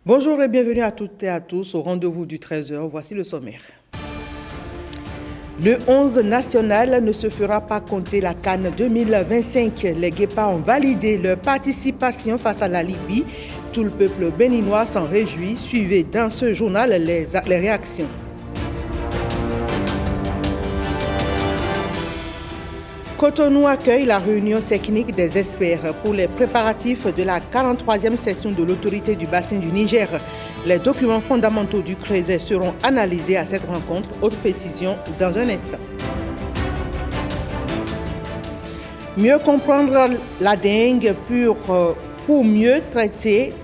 Bonjour et bienvenue à toutes et à tous au rendez-vous du 13h. Voici le sommaire. Le 11 national ne se fera pas compter la CAN 2025. Les Guépards ont validé leur participation face à la Libye. Tout le peuple béninois s'en réjouit. Suivez dans ce journal les réactions. Cotonou accueille la réunion technique des experts pour les préparatifs de la 43e session de l'autorité du bassin du Niger. Les documents fondamentaux du CRESE seront analysés à cette rencontre. Autre précision dans un instant. Mieux comprendre la dengue pour mieux traiter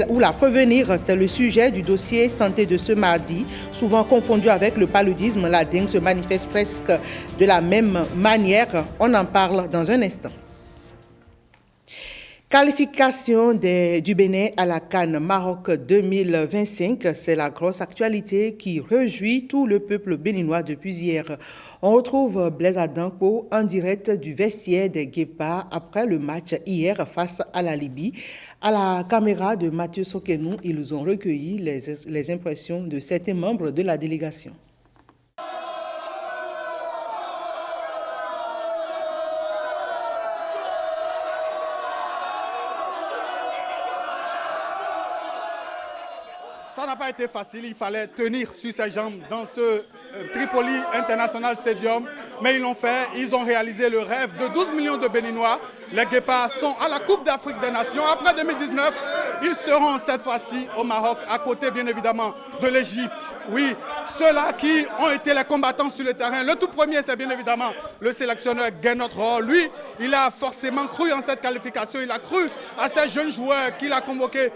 ou la prévenir, c'est le sujet du dossier santé de ce mardi. Souvent confondu avec le paludisme, la dengue se manifeste presque de la même manière. On en parle dans un instant. Qualification du Bénin à la CAN Maroc 2025, c'est la grosse actualité qui réjouit tout le peuple béninois depuis hier. On retrouve Blaise Adanko en direct du vestiaire des Guépards après le match hier face à la Libye. À la caméra de Mathieu Sokenou, ils ont recueilli les impressions de certains membres de la délégation. Ça n'a pas été facile, il fallait tenir sur ses jambes dans ce Tripoli International Stadium. Mais ils l'ont fait, ils ont réalisé le rêve de 12 millions de Béninois. Les Guépards sont à la Coupe d'Afrique des Nations. Après 2019, ils seront cette fois-ci au Maroc, à côté bien évidemment de l'Égypte. Oui, ceux-là qui ont été les combattants sur le terrain. Le tout premier, c'est bien évidemment le sélectionneur Gernot Rohr. Lui, il a forcément cru en cette qualification. Il a cru à ces jeunes joueurs qu'il a convoqués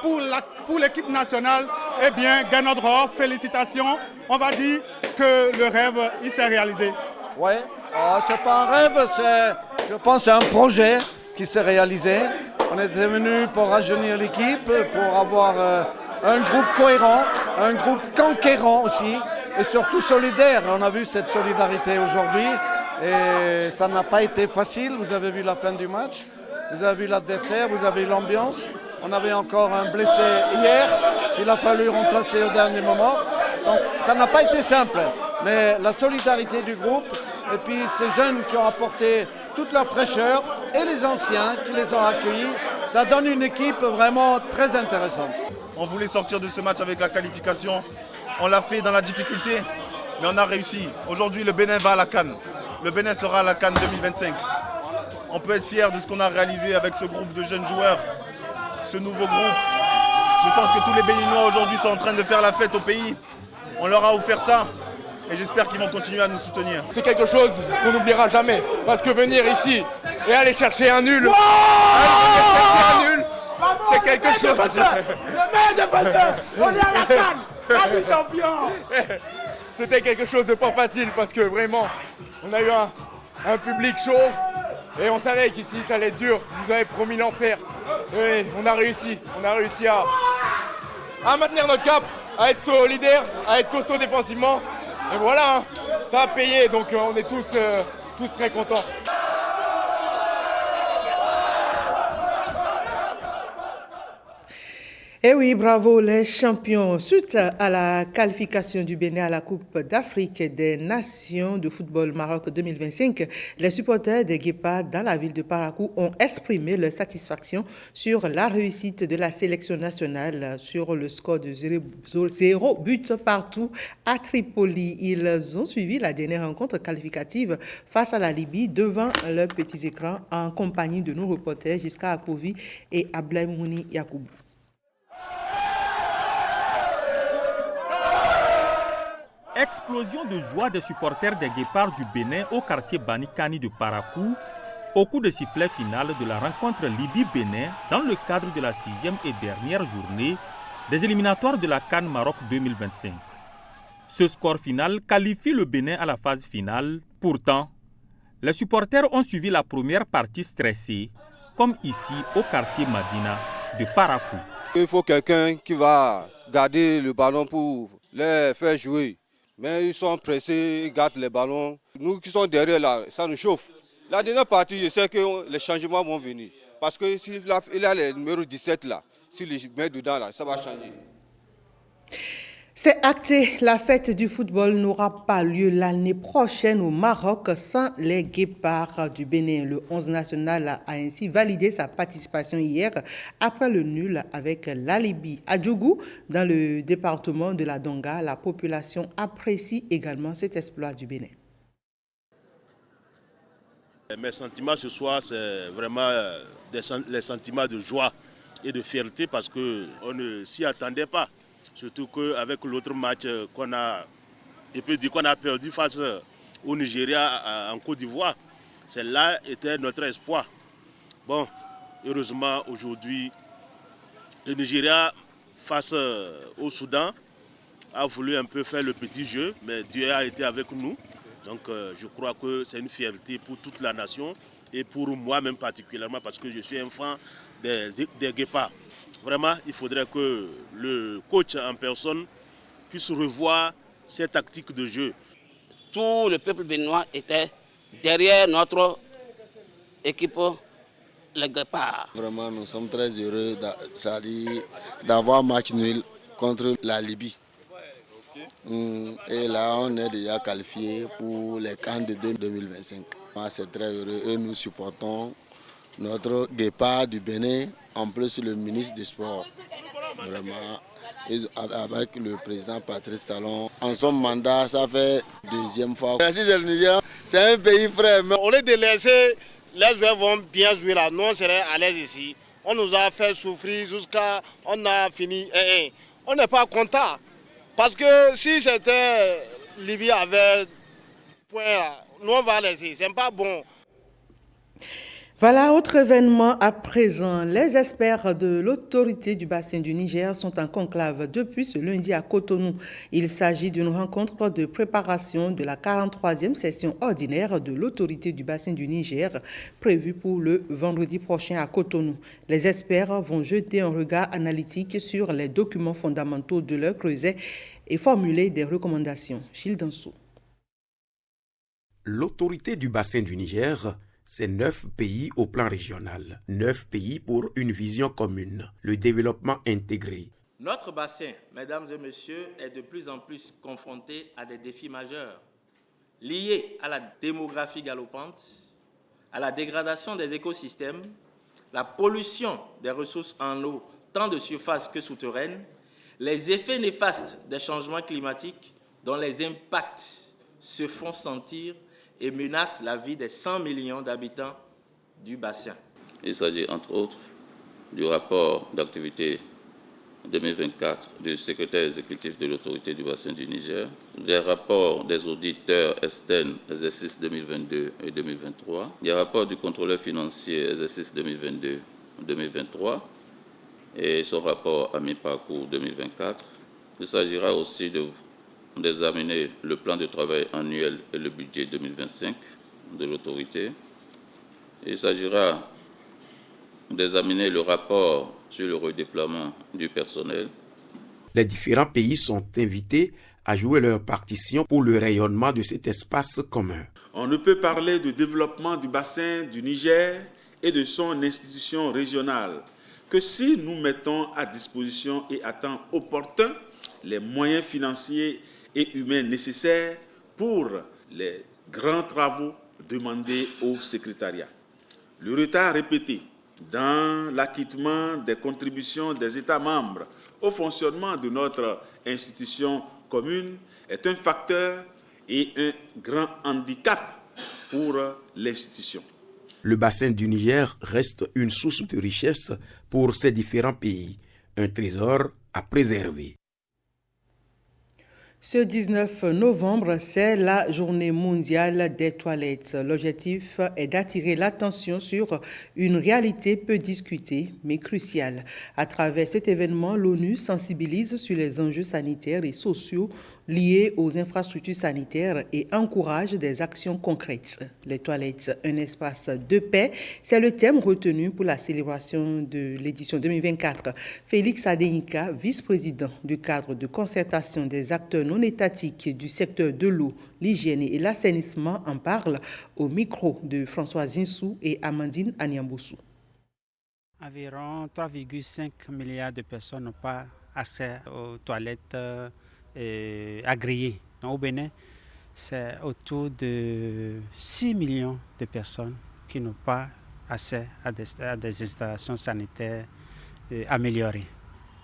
pour l'équipe nationale. Eh bien, Gernot Rohr, félicitations. On va dire que le rêve, il s'est réalisé. Oui, c'est pas un rêve, je pense que c'est un projet qui s'est réalisé. On était venu pour rajeunir l'équipe, pour avoir un groupe cohérent, un groupe conquérant aussi, et surtout solidaire. On a vu cette solidarité aujourd'hui, et ça n'a pas été facile. Vous avez vu la fin du match, vous avez vu l'adversaire, vous avez vu l'ambiance. On avait encore un blessé hier, qu'il a fallu remplacer au dernier moment. Donc ça n'a pas été simple, mais la solidarité du groupe et puis ces jeunes qui ont apporté toute la fraîcheur et les anciens qui les ont accueillis, ça donne une équipe vraiment très intéressante. On voulait sortir de ce match avec la qualification, on l'a fait dans la difficulté, mais on a réussi. Aujourd'hui le Bénin va à la CAN, le Bénin sera à la CAN 2025. On peut être fier de ce qu'on a réalisé avec ce groupe de jeunes joueurs, ce nouveau groupe. Je pense que tous les Béninois aujourd'hui sont en train de faire la fête au pays. On leur a offert ça et j'espère qu'ils vont continuer à nous soutenir. C'est quelque chose qu'on n'oubliera jamais. Parce que venir ici et aller chercher un nul, c'est quelque chose. Le meilleur défenseur, on est à la CAN, ami champion. C'était quelque chose de pas facile parce que vraiment, on a eu un public chaud et on savait qu'ici ça allait être dur. Vous avez promis l'enfer. Et on a réussi à maintenir notre cap, à être solidaire, à être costaud défensivement. Et voilà, ça a payé, donc on est tous très contents. Eh oui, bravo les champions. Suite à la qualification du Bénin à la Coupe d'Afrique des Nations de football Maroc 2025, les supporters des Guépards dans la ville de Parakou ont exprimé leur satisfaction sur la réussite de la sélection nationale sur le score de 0 but partout à Tripoli. Ils ont suivi la dernière rencontre qualificative face à la Libye devant leurs petits écrans en compagnie de nos reporters Jiska Akovi et Ablaïmouni Yakoub. Explosion de joie des supporters des Guépards du Bénin au quartier Banikani de Parakou au coup de sifflet final de la rencontre Libye-Bénin dans le cadre de la 6e et dernière journée des éliminatoires de la CAN Maroc 2025. Ce score final qualifie le Bénin à la phase finale. Pourtant, les supporters ont suivi la première partie stressée, comme ici au quartier Madina de Parakou. Il faut quelqu'un qui va garder le ballon pour les faire jouer. Mais ils sont pressés, ils gardent les ballons. Nous qui sommes derrière là, ça nous chauffe. La dernière partie, je sais que les changements vont venir. Parce que s'il a le numéro 17 là, Si les met dedans, là, ça va changer. C'est acté, la fête du football n'aura pas lieu l'année prochaine au Maroc sans les Guépards du Bénin. Le 11 national a ainsi validé sa participation hier après le nul avec la Libye. À Djougou, dans le département de la Donga, la population apprécie également cet exploit du Bénin. Mes sentiments ce soir, c'est vraiment les sentiments de joie et de fierté parce qu'on ne s'y attendait pas. Surtout qu'avec l'autre match qu'on a perdu face au Nigeria en Côte d'Ivoire, celle-là était notre espoir. Bon, heureusement aujourd'hui, le Nigeria face au Soudan a voulu un peu faire le petit jeu, mais Dieu a été avec nous. Donc je crois que c'est une fierté pour toute la nation et pour moi-même particulièrement parce que je suis un fan des Guépards. Vraiment, il faudrait que le coach en personne puisse revoir ses tactiques de jeu. Tout le peuple béninois était derrière notre équipe, les Guépards. Vraiment, nous sommes très heureux d'avoir match nul contre la Libye. Et là, on est déjà qualifié pour les CAN de 2025. C'est très heureux et nous supportons notre Guépard du Bénin, en plus le ministre des Sports. Vraiment, avec le président Patrice Talon. En son mandat, ça fait deuxième fois. Merci, c'est le Niger. C'est un pays frère. Mais au lieu de laisser, les joueurs vont bien jouer là. Nous, on serait à l'aise ici. On nous a fait souffrir jusqu'à... On a fini. On n'est pas content. Parce que si c'était Libye avait point, nous on va laisser, c'est pas bon. Voilà, autre événement à présent. Les experts de l'autorité du bassin du Niger sont en conclave depuis ce lundi à Cotonou. Il s'agit d'une rencontre de préparation de la 43e session ordinaire de l'autorité du bassin du Niger prévue pour le vendredi prochain à Cotonou. Les experts vont jeter un regard analytique sur les documents fondamentaux de leur creuset et formuler des recommandations. Gilles Dansou. L'autorité du bassin du Niger, c'est 9 pays au plan régional, 9 pays pour une vision commune, le développement intégré. Notre bassin, mesdames et messieurs, est de plus en plus confronté à des défis majeurs liés à la démographie galopante, à la dégradation des écosystèmes, la pollution des ressources en eau, tant de surface que souterraine, les effets néfastes des changements climatiques dont les impacts se font sentir et menacent la vie des 100 millions d'habitants du bassin. Il s'agit entre autres du rapport d'activité 2024 du secrétaire exécutif de l'autorité du bassin du Niger, des rapports des auditeurs externes exercice 2022 et 2023, des rapports du contrôleur financier exercice 2022-2023 et son rapport à mi-parcours 2024. Il s'agira aussi d'examiner le plan de travail annuel et le budget 2025 de l'autorité. Il s'agira d'examiner le rapport sur le redéploiement du personnel. Les différents pays sont invités à jouer leur partition pour le rayonnement de cet espace commun. On ne peut parler de développement du bassin du Niger et de son institution régionale que si nous mettons à disposition et à temps opportun les moyens financiers et humains nécessaires pour les grands travaux demandés au secrétariat. Le retard répété dans l'acquittement des contributions des États membres au fonctionnement de notre institution commune est un facteur et un grand handicap pour l'institution. Le bassin du Niger reste une source de richesse pour ces différents pays, un trésor à préserver. Ce 19 novembre, c'est la journée mondiale des toilettes. L'objectif est d'attirer l'attention sur une réalité peu discutée, mais cruciale. À travers cet événement, l'ONU sensibilise sur les enjeux sanitaires et sociaux liés aux infrastructures sanitaires et encourage des actions concrètes. Les toilettes, un espace de paix, c'est le thème retenu pour la célébration de l'édition 2024. Félix Adénika, vice-président du cadre de concertation des acteurs non étatiques du secteur de l'eau, l'hygiène et l'assainissement, en parle au micro de François Zinsou et Amandine Anyamboussou. Environ 3,5 milliards de personnes n'ont pas accès aux toilettes agréées. Donc, au Bénin, c'est autour de 6 millions de personnes qui n'ont pas accès à des installations sanitaires améliorées.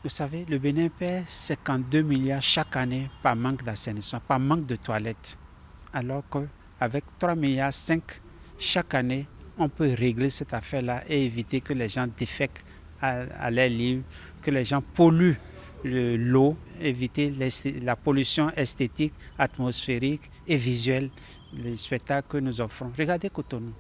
Vous savez, le Bénin perd 52 milliards chaque année par manque d'assainissement, par manque de toilettes. Alors qu'avec 3,5 milliards chaque année, on peut régler cette affaire-là et éviter que les gens défèquent à l'air libre, que les gens polluent l'eau, éviter la pollution esthétique, atmosphérique et visuelle, les spectacles que nous offrons. Regardez Cotonou,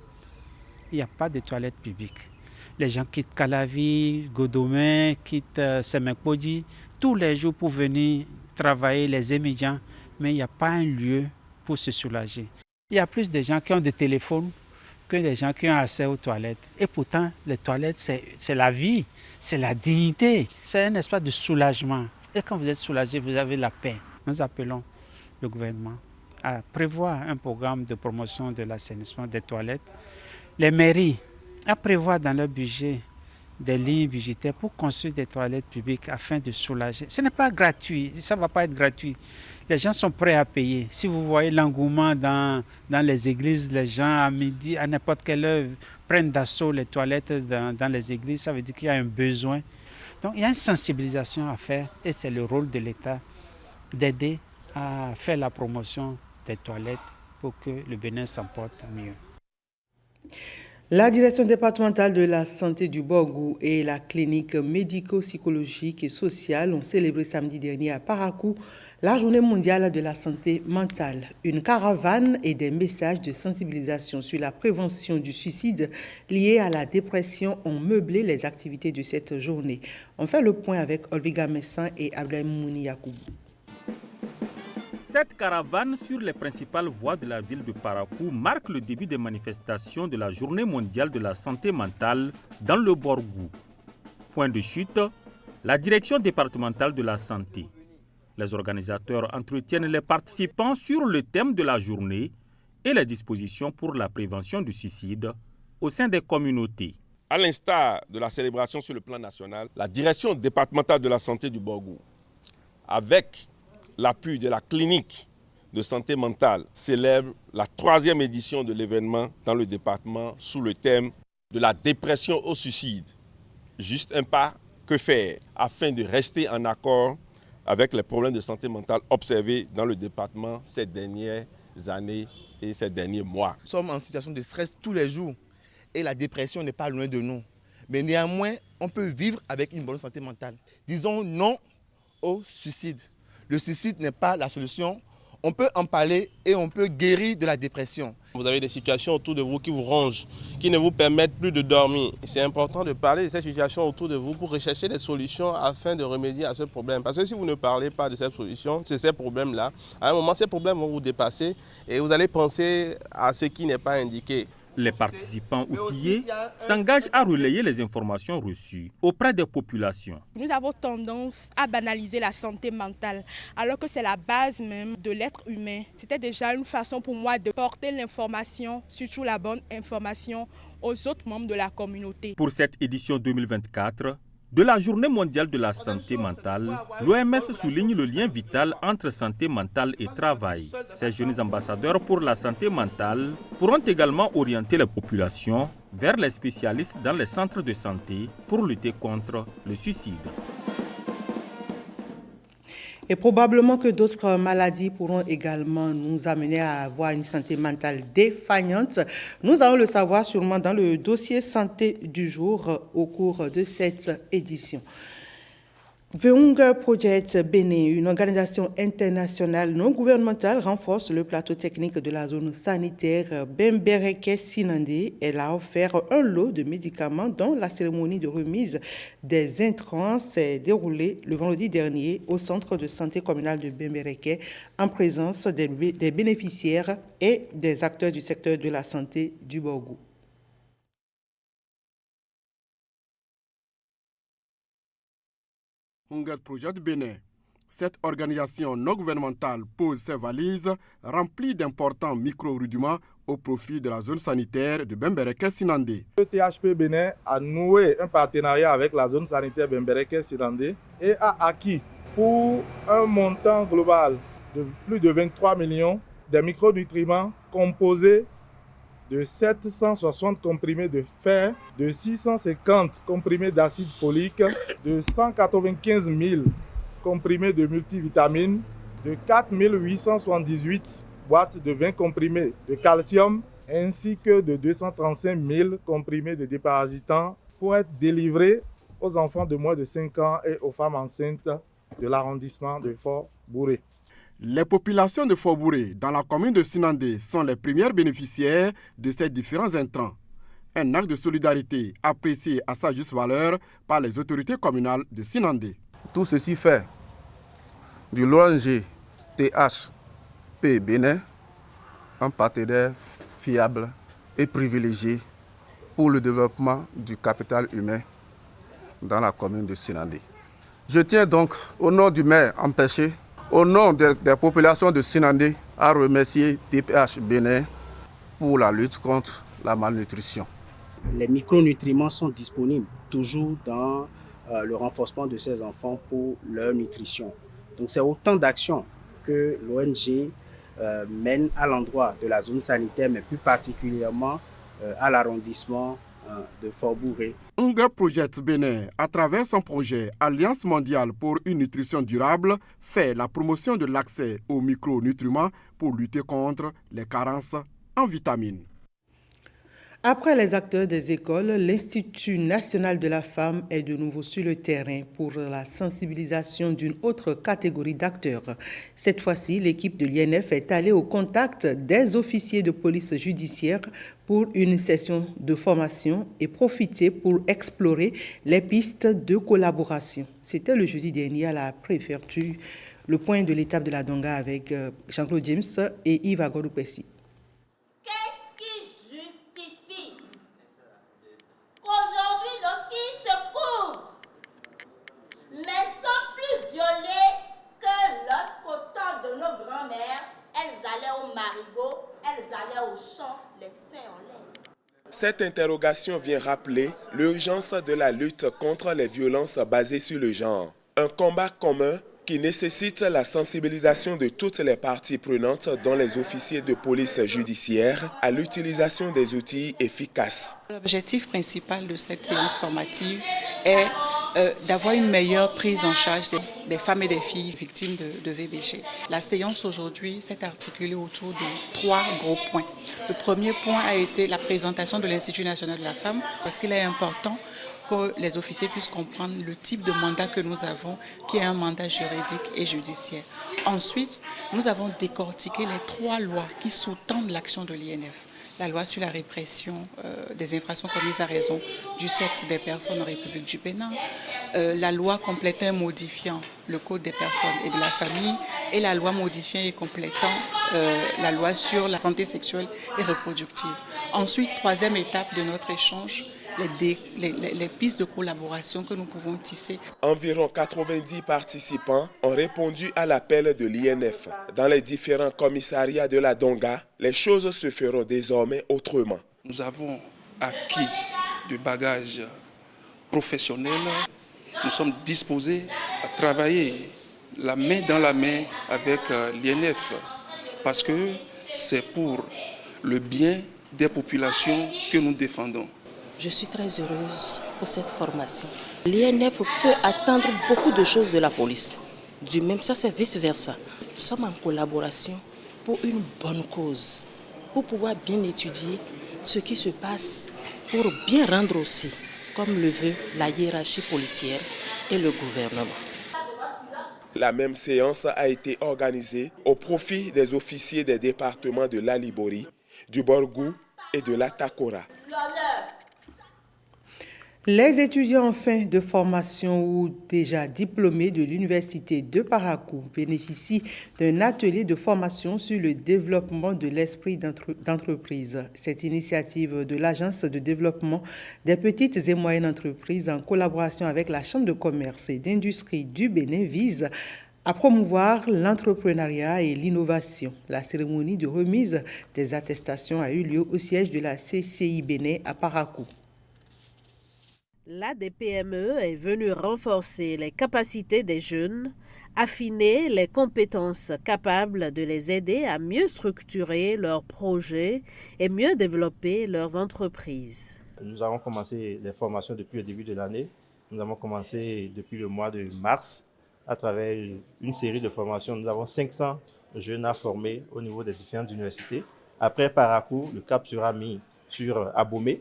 il n'y a pas de toilettes publiques. Les gens quittent Calavi, Godomé, quittent Semek-Podji tous les jours pour venir travailler, les étudiants, mais il n'y a pas un lieu pour se soulager. Il y a plus de gens qui ont des téléphones que des gens qui ont accès aux toilettes. Et pourtant, les toilettes, c'est la vie, c'est la dignité, c'est un espace de soulagement. Et quand vous êtes soulagé, vous avez la paix. Nous appelons le gouvernement à prévoir un programme de promotion de l'assainissement des toilettes. Les mairies à prévoir dans leur budget des lignes budgétaires pour construire des toilettes publiques afin de soulager. Ce n'est pas gratuit, ça ne va pas être gratuit. Les gens sont prêts à payer. Si vous voyez l'engouement dans les églises, les gens à midi, à n'importe quelle heure, prennent d'assaut les toilettes dans les églises, ça veut dire qu'il y a un besoin. Donc il y a une sensibilisation à faire et c'est le rôle de l'État d'aider à faire la promotion des toilettes pour que le Bénin s'en porte mieux. La direction départementale de la santé du Borgou et la clinique médico-psychologique et sociale ont célébré samedi dernier à Parakou la journée mondiale de la santé mentale. Une caravane et des messages de sensibilisation sur la prévention du suicide lié à la dépression ont meublé les activités de cette journée. On fait le point avec Olviga Messan et Abdelmouni Yakoubou. Cette caravane sur les principales voies de la ville de Parakou marque le début des manifestations de la Journée mondiale de la santé mentale dans le Borgou. Point de chute, la direction départementale de la santé. Les organisateurs entretiennent les participants sur le thème de la journée et les dispositions pour la prévention du suicide au sein des communautés. À l'instar de la célébration sur le plan national, la direction départementale de la santé du Borgou, avec l'appui de la clinique de santé mentale, célèbre la 3e édition de l'événement dans le département sous le thème de la dépression au suicide. Juste un pas, que faire afin de rester en accord avec les problèmes de santé mentale observés dans le département ces dernières années et ces derniers mois. Nous sommes en situation de stress tous les jours et la dépression n'est pas loin de nous. Mais néanmoins, on peut vivre avec une bonne santé mentale. Disons non au suicide. Le suicide n'est pas la solution. On peut en parler et on peut guérir de la dépression. Vous avez des situations autour de vous qui vous rongent, qui ne vous permettent plus de dormir. C'est important de parler de ces situations autour de vous pour rechercher des solutions afin de remédier à ce problème. Parce que si vous ne parlez pas de ces solutions, de ces problèmes-là, à un moment, ces problèmes vont vous dépasser et vous allez penser à ce qui n'est pas indiqué. Les participants outillés s'engagent à relayer les informations reçues auprès des populations. Nous avons tendance à banaliser la santé mentale, alors que c'est la base même de l'être humain. C'était déjà une façon pour moi de porter l'information, surtout la bonne information, aux autres membres de la communauté. Pour cette édition 2024, de la Journée mondiale de la santé mentale, l'OMS souligne le lien vital entre santé mentale et travail. Ces jeunes ambassadeurs pour la santé mentale pourront également orienter les populations vers les spécialistes dans les centres de santé pour lutter contre le suicide. Et probablement que d'autres maladies pourront également nous amener à avoir une santé mentale défaillante. Nous allons le savoir sûrement dans le dossier santé du jour au cours de cette édition. Veung Project Bénin, une organisation internationale non gouvernementale, renforce le plateau technique de la zone sanitaire Bembereke-Sinandé. Elle a offert un lot de médicaments dont la cérémonie de remise des intrants s'est déroulée le vendredi dernier au centre de santé communal de Bembereke en présence des bénéficiaires et des acteurs du secteur de la santé du Borgou. Hunger Project Bénin Cette organisation non gouvernementale pose ses valises remplies d'importants micro-rudiments au profit de la zone sanitaire de Bembereke-Sinandé. Le THP Bénin a noué un partenariat avec la zone sanitaire Bembereke-Sinandé et a acquis pour un montant global de plus de 23 millions des micronutriments composés de 760 comprimés de fer, de 650 comprimés d'acide folique, de 195 000 comprimés de multivitamines, de 4 878 boîtes de 20 comprimés de calcium, ainsi que de 235 000 comprimés de déparasitants pour être délivrés aux enfants de moins de 5 ans et aux femmes enceintes de l'arrondissement de Fort-Bouré. Les populations de Fort-Bouré dans la commune de Sinandé sont les premières bénéficiaires de ces différents intrants. Un acte de solidarité apprécié à sa juste valeur par les autorités communales de Sinandé. Tout ceci fait du l'ONG THP Bénin un partenaire fiable et privilégié pour le développement du capital humain dans la commune de Sinandé. Je tiens donc, au nom du maire empêché, au nom des populations de Sinandé, à remercier TPH Bénin pour la lutte contre la malnutrition. Les micronutriments sont disponibles toujours dans le renforcement de ces enfants pour leur nutrition. Donc c'est autant d'actions que l'ONG mène à l'endroit de la zone sanitaire, mais plus particulièrement à l'arrondissement de Fort-Bouré. Hunger Project Bénin, à travers son projet Alliance mondiale pour une nutrition durable, fait la promotion de l'accès aux micronutriments pour lutter contre les carences en vitamines. Après les acteurs des écoles, l'Institut national de la femme est de nouveau sur le terrain pour la sensibilisation d'une autre catégorie d'acteurs. Cette fois-ci, l'équipe de l'INF est allée au contact des officiers de police judiciaire pour une session de formation et profiter pour explorer les pistes de collaboration. C'était le jeudi dernier à la préfecture, le point de l'étape de la Donga avec Jean-Claude James et Yves Agodoupessi. Aujourd'hui, nos filles se couvrent, mais sont plus violées que lorsqu'au temps de nos grands-mères, elles allaient au marigot, elles allaient au champ, les seins en l'air. Cette interrogation vient rappeler l'urgence de la lutte contre les violences basées sur le genre. Un combat commun qui nécessite la sensibilisation de toutes les parties prenantes, dont les officiers de police judiciaire, à l'utilisation des outils efficaces. L'objectif principal de cette séance formative est d'avoir une meilleure prise en charge des femmes et des filles victimes de VBG. La séance aujourd'hui s'est articulée autour de 3 gros points. Le premier point a été la présentation de l'Institut national de la femme, parce qu'il est important que les officiers puissent comprendre le type de mandat que nous avons, qui est un mandat juridique et judiciaire. Ensuite, nous avons décortiqué les 3 lois qui sous-tendent l'action de l'INF. La loi sur la répression des infractions commises à raison du sexe des personnes en République du Bénin, la loi complétant et modifiant le Code des personnes et de la famille et la loi modifiant et complétant la loi sur la santé sexuelle et reproductive. Ensuite, 3e étape de notre échange, les pistes de collaboration que nous pouvons tisser. Environ 90 participants ont répondu à l'appel de l'INF. Dans les différents commissariats de la Donga, les choses se feront désormais autrement. Nous avons acquis du bagage professionnel. Nous sommes disposés à travailler la main dans la main avec l'INF parce que c'est pour le bien des populations que nous défendons. Je suis très heureuse pour cette formation. L'INF peut attendre beaucoup de choses de la police. Du même ça, c'est vice-versa. Nous sommes en collaboration pour une bonne cause, pour pouvoir bien étudier ce qui se passe, pour bien rendre aussi, comme le veut la hiérarchie policière et le gouvernement. La même séance a été organisée au profit des officiers des départements de l'Alibori, du Borgou et de l'Atakora. Les étudiants en fin de formation ou déjà diplômés de l'Université de Parakou bénéficient d'un atelier de formation sur le développement de l'esprit d'entreprise. Cette initiative de l'Agence de développement des petites et moyennes entreprises en collaboration avec la Chambre de commerce et d'industrie du Bénin vise à promouvoir l'entrepreneuriat et l'innovation. La cérémonie de remise des attestations a eu lieu au siège de la CCI Bénin à Parakou. L'ADPME est venue renforcer les capacités des jeunes, affiner les compétences capables de les aider à mieux structurer leurs projets et mieux développer leurs entreprises. Nous avons commencé les formations depuis le début de l'année. Nous avons commencé depuis le mois de mars à travers une série de formations. Nous avons 500 jeunes à former au niveau des différentes universités. Après Parakou, le cap sera mis sur Abomey,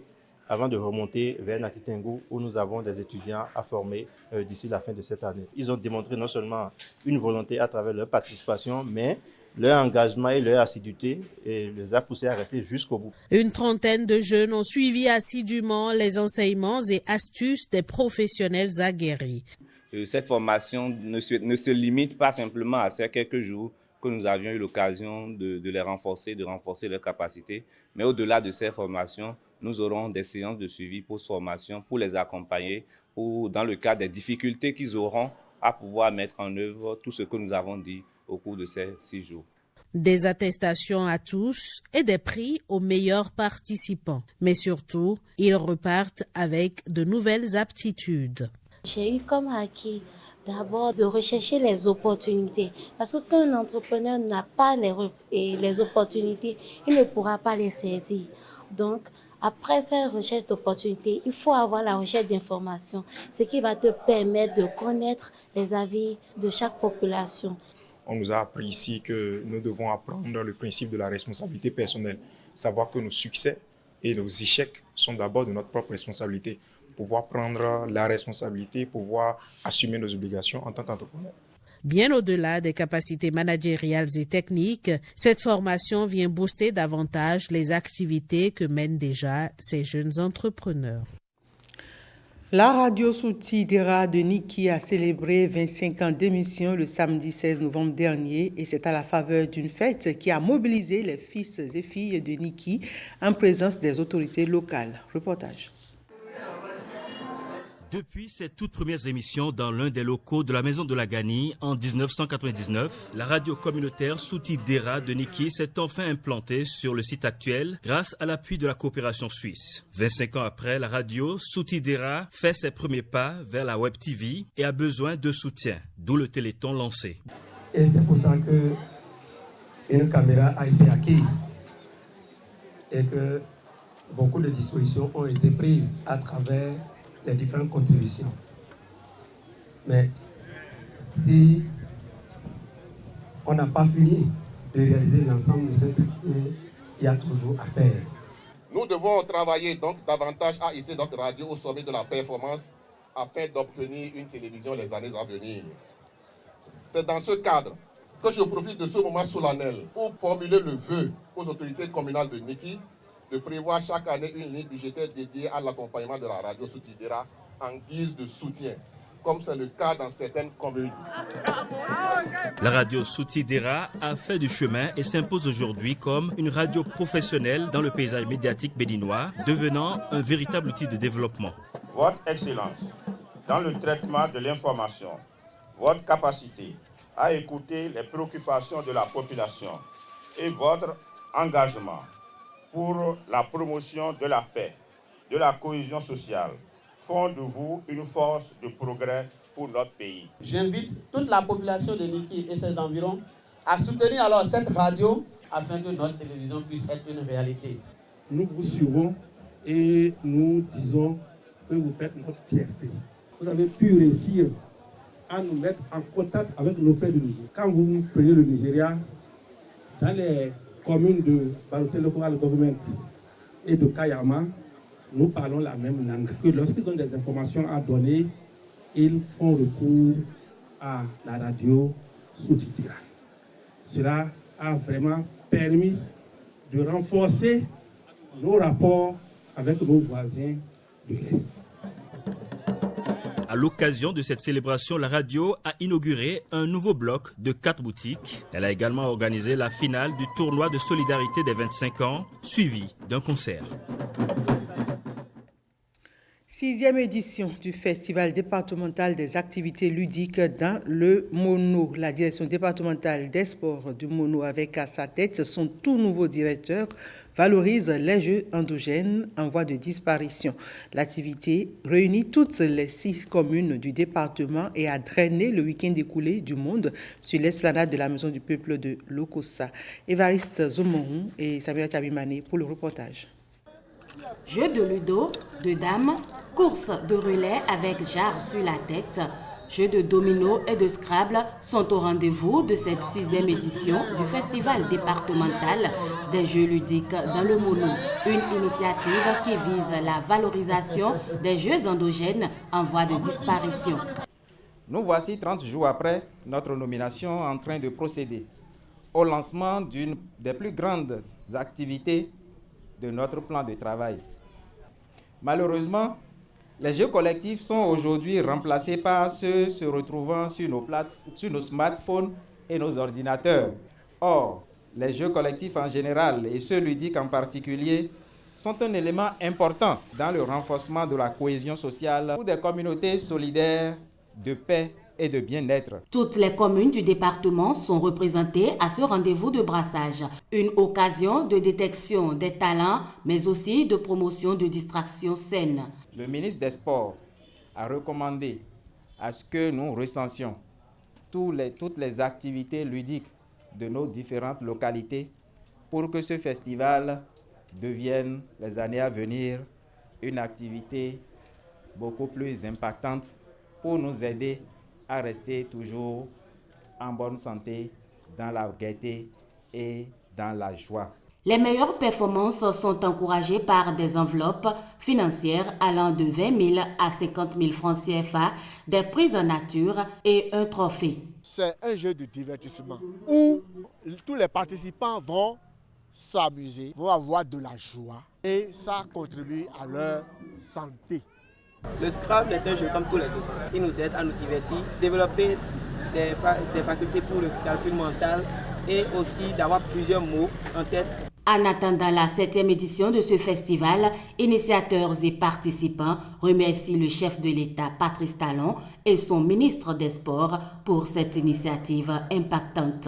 avant de remonter vers Natitengu où nous avons des étudiants à former d'ici la fin de cette année. Ils ont démontré non seulement une volonté à travers leur participation, mais leur engagement et leur assiduité les a poussés à rester jusqu'au bout. Une trentaine de jeunes ont suivi assidûment les enseignements et astuces des professionnels aguerris. Cette formation ne se limite pas simplement à ces quelques jours que nous avions eu l'occasion de les renforcer, de renforcer leurs capacités. Mais au-delà de ces formations, nous aurons des séances de suivi post-formation pour les accompagner, dans le cas des difficultés qu'ils auront à pouvoir mettre en œuvre tout ce que nous avons dit au cours de ces 6 jours. Des attestations à tous et des prix aux meilleurs participants. Mais surtout, ils repartent avec de nouvelles aptitudes. J'ai eu comme acquis d'abord de rechercher les opportunités. Parce que quand un entrepreneur n'a pas les opportunités, il ne pourra pas les saisir. Donc, après cette recherche d'opportunités, il faut avoir la recherche d'informations, ce qui va te permettre de connaître les avis de chaque population. On nous a appris ici que nous devons apprendre le principe de la responsabilité personnelle, savoir que nos succès et nos échecs sont d'abord de notre propre responsabilité, pouvoir prendre la responsabilité, pouvoir assumer nos obligations en tant qu'entrepreneur. Bien au-delà des capacités managériales et techniques, cette formation vient booster davantage les activités que mènent déjà ces jeunes entrepreneurs. La radio Souti Dera de Niki a célébré 25 ans d'émission le samedi 16 novembre dernier et c'est à la faveur d'une fête qui a mobilisé les fils et filles de Niki en présence des autorités locales. Reportage. Depuis ses toutes premières émissions dans l'un des locaux de la Maison de la Gani en 1999, la radio communautaire Souti Dera de Niki s'est enfin implantée sur le site actuel grâce à l'appui de la coopération suisse. 25 ans après, la radio Souti Dera fait ses premiers pas vers la Web TV et a besoin de soutien, d'où le Téléthon lancé. Et c'est pour ça qu'une caméra a été acquise et que beaucoup de dispositions ont été prises à travers les différentes contributions. Mais si on n'a pas fini de réaliser l'ensemble de cette activité, il y a toujours à faire. Nous devons travailler donc davantage à hisser notre radio au sommet de la performance afin d'obtenir une télévision les années à venir. C'est dans ce cadre que je profite de ce moment solennel pour formuler le vœu aux autorités communales de Niki de prévoir chaque année une ligne budgétaire dédiée à l'accompagnement de la radio Souti Dera en guise de soutien, comme c'est le cas dans certaines communes. La radio Souti Dera a fait du chemin et s'impose aujourd'hui comme une radio professionnelle dans le paysage médiatique béninois, devenant un véritable outil de développement. Votre excellence dans le traitement de l'information, votre capacité à écouter les préoccupations de la population et votre engagement pour la promotion de la paix, de la cohésion sociale, font de vous une force de progrès pour notre pays. J'invite toute la population de Niki et ses environs à soutenir alors cette radio afin que notre télévision puisse être une réalité. Nous vous suivons et nous disons que vous faites notre fierté. Vous avez pu réussir à nous mettre en contact avec nos frères du Niger. Quand vous prenez le Nigeria, dans les communes de Baroté Local Government et de Kayama, nous parlons la même langue. Lorsqu'ils ont des informations à donner, ils font recours à la radio Souti Dera. Cela a vraiment permis de renforcer nos rapports avec nos voisins de l'Est. À l'occasion de cette célébration, la radio a inauguré un nouveau bloc de 4 boutiques. Elle a également organisé la finale du tournoi de solidarité des 25 ans, suivi d'un concert. 6e édition du Festival départemental des activités ludiques dans le Mono. La direction départementale des sports du Mono, avec à sa tête son tout nouveau directeur, valorise les jeux endogènes en voie de disparition. L'activité réunit toutes les 6 communes du département et a drainé le week-end écoulé du monde sur l'esplanade de la Maison du Peuple de Lokossa. Évariste Zomoron et Samuel Tchabimane pour le reportage. Jeux de ludo, de dames, courses de relais avec jarre sur la tête, jeux de domino et de Scrabble sont au rendez-vous de cette 6e édition du Festival départemental des jeux ludiques dans le Mono. Une initiative qui vise la valorisation des jeux endogènes en voie de disparition. Nous voici 30 jours après notre nomination en train de procéder au lancement d'une des plus grandes activités de notre plan de travail. Malheureusement, les jeux collectifs sont aujourd'hui remplacés par ceux se retrouvant sur nos smartphones et nos ordinateurs. Or, les jeux collectifs en général et ceux ludiques en particulier sont un élément important dans le renforcement de la cohésion sociale pour des communautés solidaires de paix et de bien-être. Toutes les communes du département sont représentées à ce rendez-vous de brassage. Une occasion de détection des talents, mais aussi de promotion de distractions saines. Le ministre des Sports a recommandé à ce que nous recensions toutes les activités ludiques de nos différentes localités pour que ce festival devienne, les années à venir, une activité beaucoup plus impactante pour nous aider à rester toujours en bonne santé, dans la gaieté et dans la joie. Les meilleures performances sont encouragées par des enveloppes financières allant de 20 000 à 50 000 francs CFA, des prises en nature et un trophée. C'est un jeu de divertissement où tous les participants vont s'amuser, vont avoir de la joie et ça contribue à leur santé. Le Scrabble est un jeu comme tous les autres. Il nous aide à nous divertir, développer des facultés pour le calcul mental et aussi d'avoir plusieurs mots en tête. En attendant la 7e édition de ce festival, initiateurs et participants remercient le chef de l'État Patrice Talon et son ministre des Sports pour cette initiative impactante.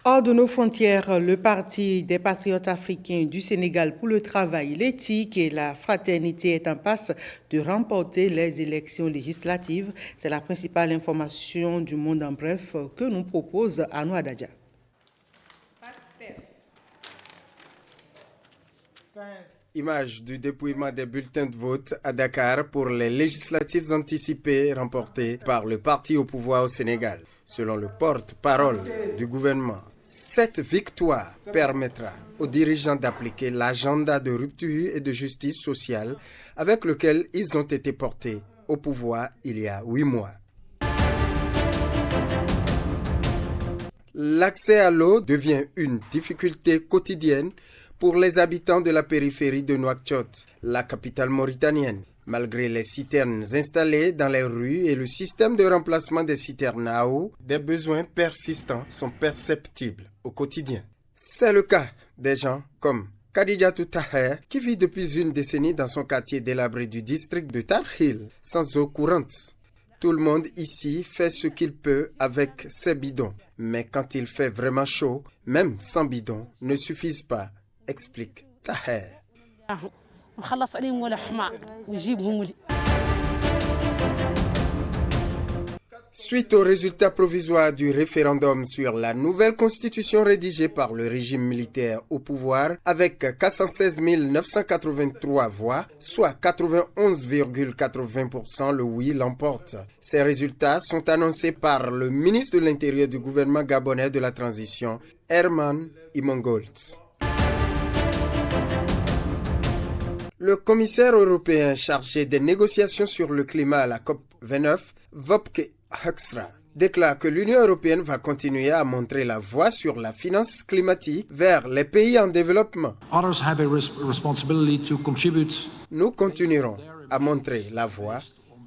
Hors de nos frontières, le Parti des patriotes africains du Sénégal pour le travail, l'éthique et la fraternité est en passe de remporter les élections législatives. C'est la principale information du Monde en bref que nous propose Anou Adadja. Image du dépouillement des bulletins de vote à Dakar pour les législatives anticipées remportées par le parti au pouvoir au Sénégal. Selon le porte-parole du gouvernement, cette victoire permettra aux dirigeants d'appliquer l'agenda de rupture et de justice sociale avec lequel ils ont été portés au pouvoir il y a 8 mois. L'accès à l'eau devient une difficulté quotidienne pour les habitants de la périphérie de Nouakchott, la capitale mauritanienne. Malgré les citernes installées dans les rues et le système de remplacement des citernes à eau, des besoins persistants sont perceptibles au quotidien. C'est le cas des gens comme Khadijatou Taher, qui vit depuis une décennie dans son quartier délabré du district de Tarhil, sans eau courante. Tout le monde ici fait ce qu'il peut avec ses bidons. Mais quand il fait vraiment chaud, même 100 bidons ne suffisent pas, explique Taher. Suite au résultat provisoire du référendum sur la nouvelle constitution rédigée par le régime militaire au pouvoir, avec 416 983 voix, soit 91,80%, le oui l'emporte. Ces résultats sont annoncés par le ministre de l'Intérieur du gouvernement gabonais de la transition, Herman Imongolt. Le commissaire européen chargé des négociations sur le climat à la COP29, Wopke Hoekstra, déclare que l'Union européenne va continuer à montrer la voie sur la finance climatique vers les pays en développement. Nous continuerons à montrer la voie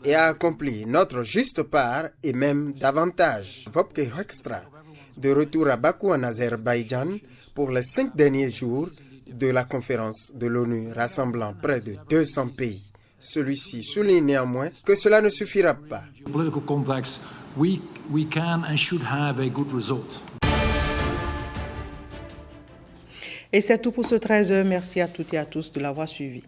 et à accomplir notre juste part et même davantage. Wopke Hoekstra, de retour à Bakou en Azerbaïdjan pour les 5 derniers jours de la conférence de l'ONU rassemblant près de 200 pays. Celui-ci souligne néanmoins que cela ne suffira pas. Et c'est tout pour ce 13h. Merci à toutes et à tous de l'avoir suivi.